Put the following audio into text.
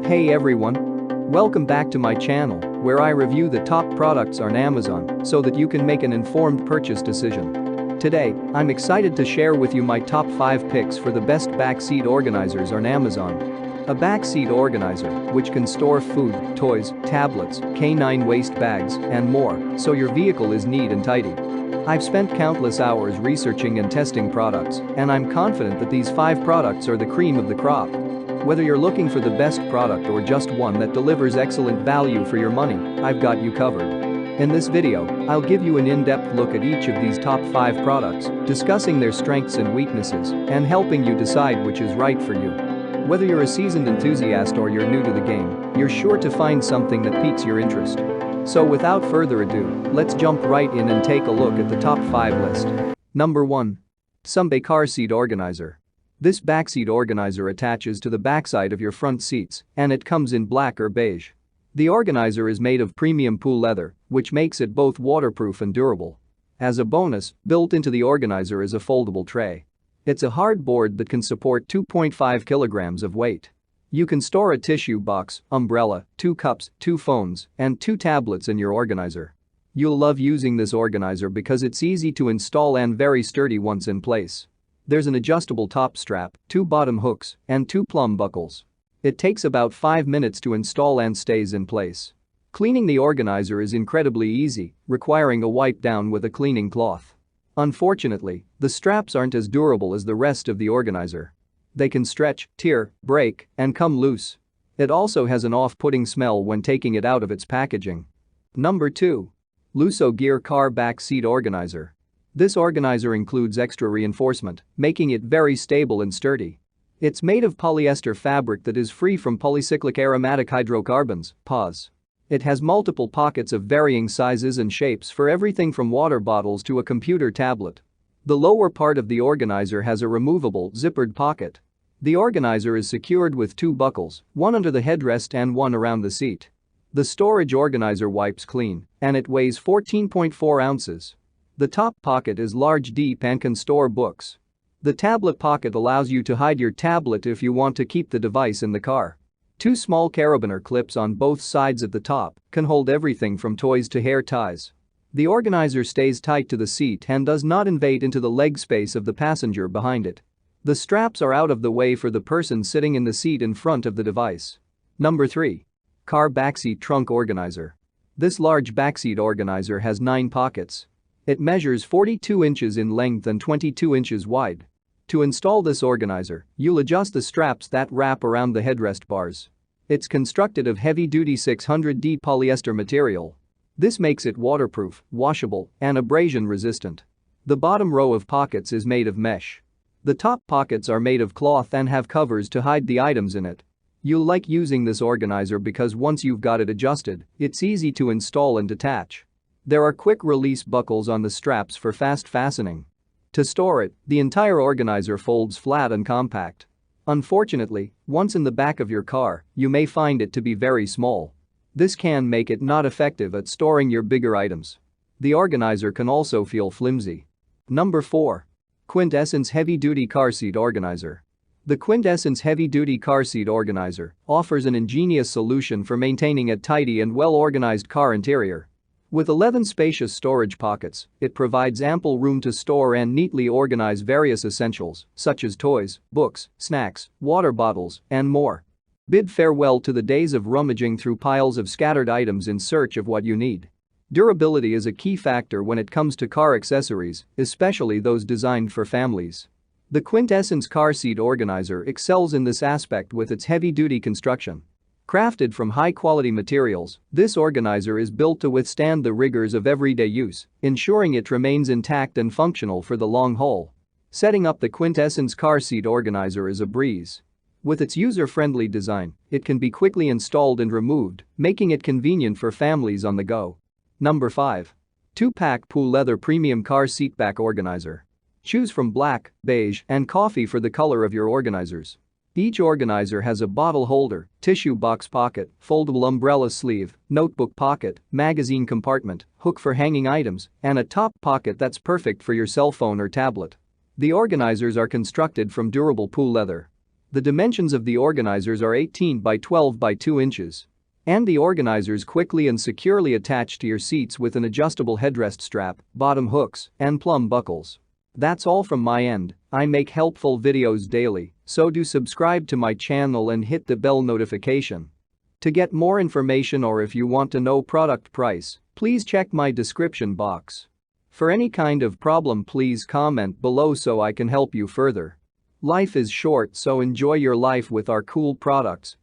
Hey everyone! Welcome back to my channel, where I review the top products on Amazon so that you can make an informed purchase decision. Today, I'm excited to share with you my top 5 picks for the best backseat organizers on Amazon. A backseat organizer, which can store food, toys, tablets, canine waste bags, and more, so your vehicle is neat and tidy. I've spent countless hours researching and testing products, and I'm confident that these 5 products are the cream of the crop. Whether you're looking for the best product or just one that delivers excellent value for your money, I've got you covered. In this video, I'll give you an in-depth look at each of these top 5 products, discussing their strengths and weaknesses, and helping you decide which is right for you. Whether you're a seasoned enthusiast or you're new to the game, you're sure to find something that piques your interest. So without further ado, let's jump right in and take a look at the top 5 list. Number 1. Seatback Car Seat Organizer. This backseat organizer attaches to the backside of your front seats, and it comes in black or beige. The organizer is made of premium pool leather, which makes it both waterproof and durable. As a bonus, built into the organizer is a foldable tray. It's a hard board that can support 2.5 kilograms of weight. You can store a tissue box, umbrella, 2 cups, 2 phones, and 2 tablets in your organizer. You'll love using this organizer because it's easy to install and very sturdy once in place. There's an adjustable top strap, 2 bottom hooks, and 2 plumb buckles. It takes about 5 minutes to install and stays in place. Cleaning the organizer is incredibly easy, requiring a wipe down with a cleaning cloth. Unfortunately, the straps aren't as durable as the rest of the organizer. They can stretch, tear, break, and come loose. It also has an off-putting smell when taking it out of its packaging. Number 2. Lusso Gear Car Back Seat Organizer. This organizer includes extra reinforcement, making it very stable and sturdy. It's made of polyester fabric that is free from polycyclic aromatic hydrocarbons, PAHs. It has multiple pockets of varying sizes and shapes for everything from water bottles to a computer tablet. The lower part of the organizer has a removable, zippered pocket. The organizer is secured with 2 buckles, one under the headrest and one around the seat. The storage organizer wipes clean, and it weighs 14.4 ounces. The top pocket is large, deep, and can store books. The tablet pocket allows you to hide your tablet if you want to keep the device in the car. 2 small carabiner clips on both sides of the top can hold everything from toys to hair ties. The organizer stays tight to the seat and does not invade into the leg space of the passenger behind it. The straps are out of the way for the person sitting in the seat in front of the device. Number 3. Car Backseat Trunk Organizer. This large backseat organizer has 9 pockets. It measures 42 inches in length and 22 inches wide. To install this organizer, you'll adjust the straps that wrap around the headrest bars. It's constructed of heavy-duty 600D polyester material. This makes it waterproof, washable, and abrasion-resistant. The bottom row of pockets is made of mesh. The top pockets are made of cloth and have covers to hide the items in it. You'll like using this organizer because once you've got it adjusted, it's easy to install and detach. There are quick-release buckles on the straps for fast fastening. To store it, the entire organizer folds flat and compact. Unfortunately, once in the back of your car, you may find it to be very small. This can make it not effective at storing your bigger items. The organizer can also feel flimsy. Number 4. Quintessence Heavy Duty Car Seat Organizer. The Quintessence Heavy Duty Car Seat Organizer offers an ingenious solution for maintaining a tidy and well-organized car interior. With 11 spacious storage pockets, it provides ample room to store and neatly organize various essentials, such as toys, books, snacks, water bottles, and more. Bid farewell to the days of rummaging through piles of scattered items in search of what you need. Durability is a key factor when it comes to car accessories, especially those designed for families. The Quintessence Car Seat Organizer excels in this aspect with its heavy-duty construction. Crafted from high-quality materials, this organizer is built to withstand the rigors of everyday use, ensuring it remains intact and functional for the long haul. Setting up the Quintessence Car Seat Organizer is a breeze. With its user-friendly design, it can be quickly installed and removed, making it convenient for families on the go. Number 5. 2-Pack Pool Leather Premium Car Seatback Organizer. Choose from black, beige, and coffee for the color of your organizers. Each organizer has a bottle holder, tissue box pocket, foldable umbrella sleeve, notebook pocket, magazine compartment, hook for hanging items, and a top pocket that's perfect for your cell phone or tablet. The organizers are constructed from durable pool leather. The dimensions of the organizers are 18 by 12 by 2 inches. And the organizers quickly and securely attach to your seats with an adjustable headrest strap, bottom hooks, and plumb buckles. That's all from my end. I make helpful videos daily, so do subscribe to my channel and hit the bell notification. To get more information or if you want to know product price, please check my description box. For any kind of problem, please comment below so I can help you further. Life is short, so enjoy your life with our cool products.